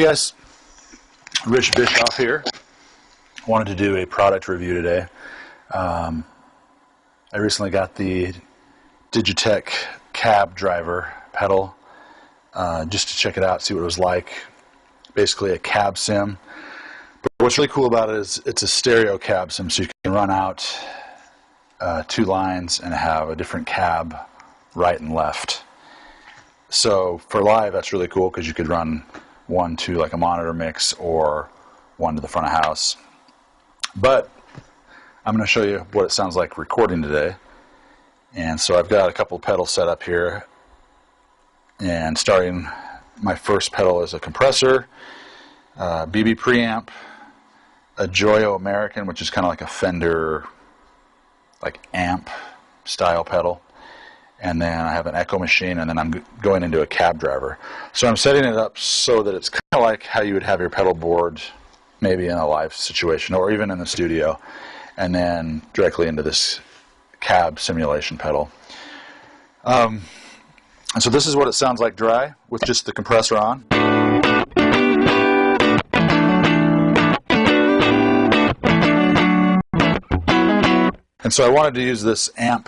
guys, Rich Bischoff here. Wanted to do a product review today. I recently got the Digitech CabDryVR pedal just to check it out, see what it was like. Basically a cab sim. But what's really cool about it is it's a stereo cab sim, so you can run out 2 lines and have a different cab right and left. So for live, that's really cool because you could run one to like a monitor mix or one to the front of house. But I'm going to show you what it sounds like recording today. And so I've got a couple pedals set up here. And starting, my first pedal is a compressor, BB preamp, a Joyo American, which is kind of like a Fender like amp style pedal. And then I have an echo machine, and then I'm going into a CabDryVR. So I'm setting it up so that it's kind of like how you would have your pedal board maybe in a live situation or even in the studio, and then directly into this cab simulation pedal. And so this is what it sounds like dry with just the compressor on. And so I wanted to use this amp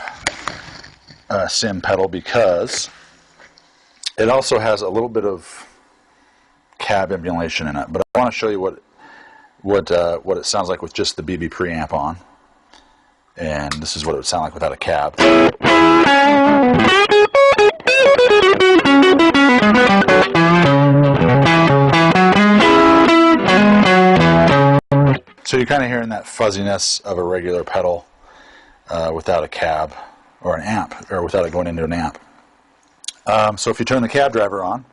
sim pedal because it also has a little bit of cab emulation in it. But I want to show you what it sounds like with just the BB preamp on. And this is what it would sound like without a cab. So you're kind of hearing that fuzziness of a regular pedal without a cab or an amp, or without it going into an amp. So if you turn the CabDryVR on,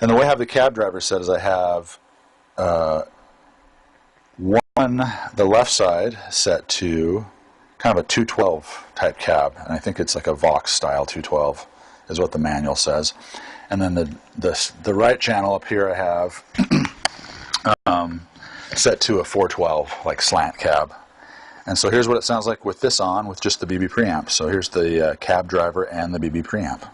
and the way I have the CabDryVR set is I have the left side set to kind of a 212 type cab, and I think it's like a Vox style 212 is what the manual says. And then the right channel up here I have set to a 412 like slant cab. And so here's what it sounds like with this on, with just the BB preamp. So here's the CabDryVR and the BB preamp.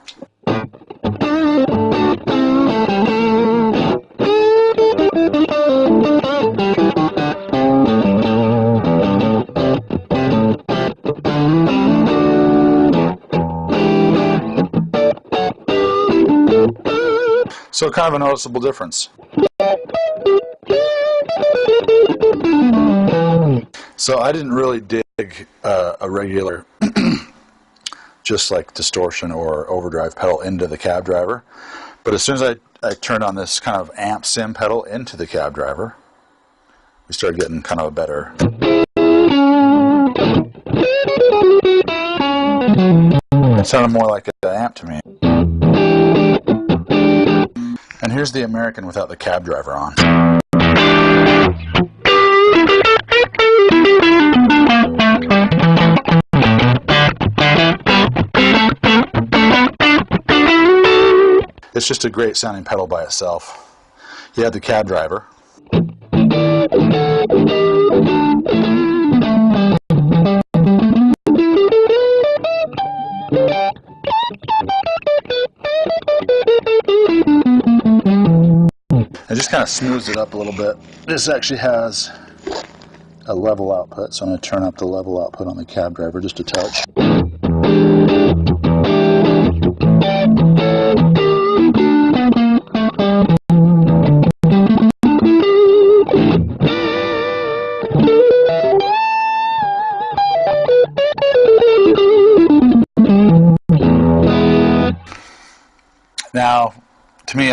So kind of a noticeable difference. So I didn't really dig a regular just like distortion or overdrive pedal into the CabDryVR, but as soon as I turned on this kind of amp sim pedal into the CabDryVR, we started getting kind of a better. It sounded more like an amp to me. And here's the American without the CabDryVR on. It's just a great sounding pedal by itself. You have the CabDryVR. It just kind of smooths it up a little bit. This actually has a level output, so I'm going to turn up the level output on the CabDryVR just a touch. Now, to me,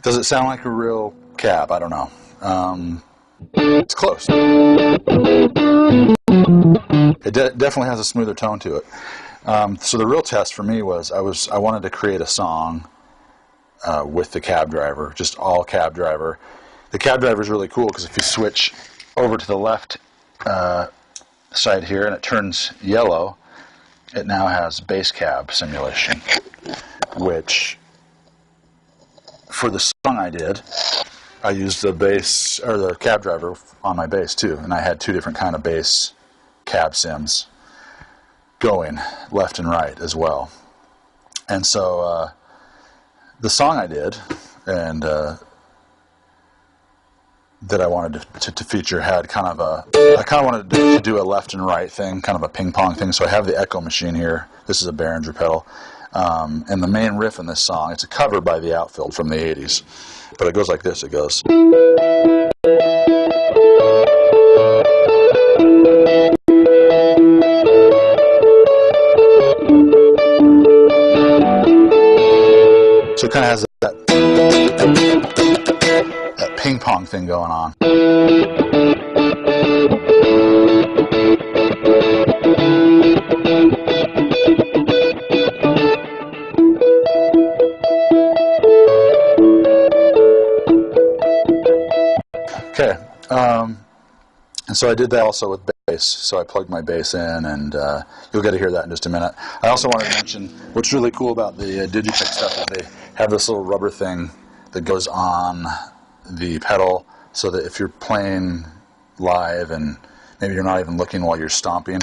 does it sound like a real cab? I don't know. It's close. It definitely has a smoother tone to it. So the real test for me was I wanted to create a song with the CabDryVR, just all CabDryVR. The CabDryVR is really cool because if you switch over to the left side here and it turns yellow, it now has bass cab simulation, which for the song I did, I used the bass or the CabDryVR on my bass too, and I had 2 different kind of bass cab sims going left and right as well. And so the song I did, and that I wanted to feature had kind of I kind of wanted to do a left and right thing, kind of a ping pong thing. So I have the echo machine here. This is a Behringer pedal. And the main riff in this song, it's a cover by the Outfield from the 80s. But it goes like this. It goes. So it kind of has that ping pong thing going on. Okay, and so I did that also with bass. So I plugged my bass in, and you'll get to hear that in just a minute. I also wanted to mention what's really cool about the Digitech stuff is they have this little rubber thing that goes on the pedal, so that if you're playing live and maybe you're not even looking while you're stomping,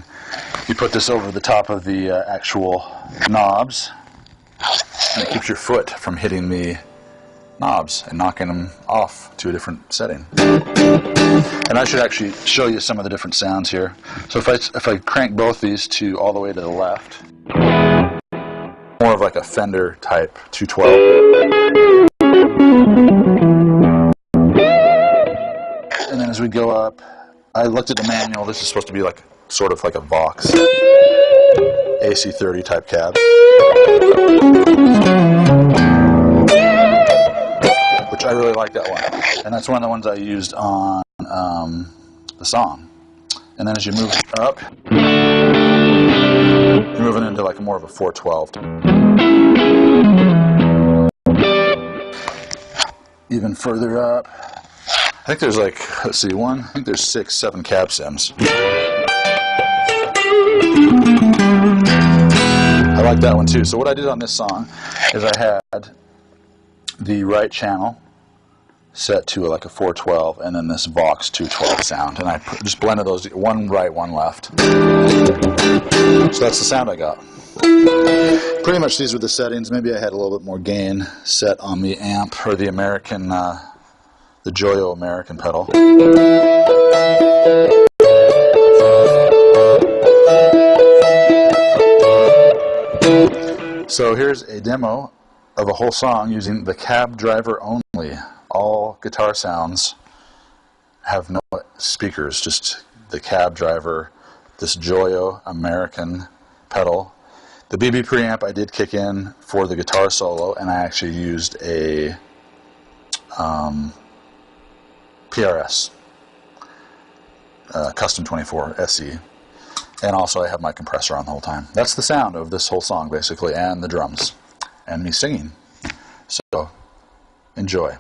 you put this over the top of the actual knobs, and it keeps your foot from hitting the knobs and knocking them off to a different setting. And I should actually show you some of the different sounds here. So if I crank both these to all the way to the left, more of like a Fender type 212. And then as we go up, I looked at the manual. This is supposed to be like sort of like a Vox AC30 type cab, which I really like that one. And that's one of the ones I used on the song. And then as you move up, you're moving into like more of a 412. Even further up, I think there's like, let's see, I think there's 6, 7 cab sims. I like that one too. So what I did on this song is I had the right channel set to like a 412, and then this Vox 212 sound, and I just blended those, one right, one left. So that's the sound I got. Pretty much these were the settings. Maybe I had a little bit more gain set on the amp, or the American, the Joyo American pedal. So here's a demo of a whole song using the cab driver only. All guitar sounds have no speakers, just the cab driver, this Joyo American pedal. The BB preamp I did kick in for the guitar solo, and I actually used a PRS Custom 24 SE, and also I have my compressor on the whole time. That's the sound of this whole song basically, and the drums, and me singing. So enjoy.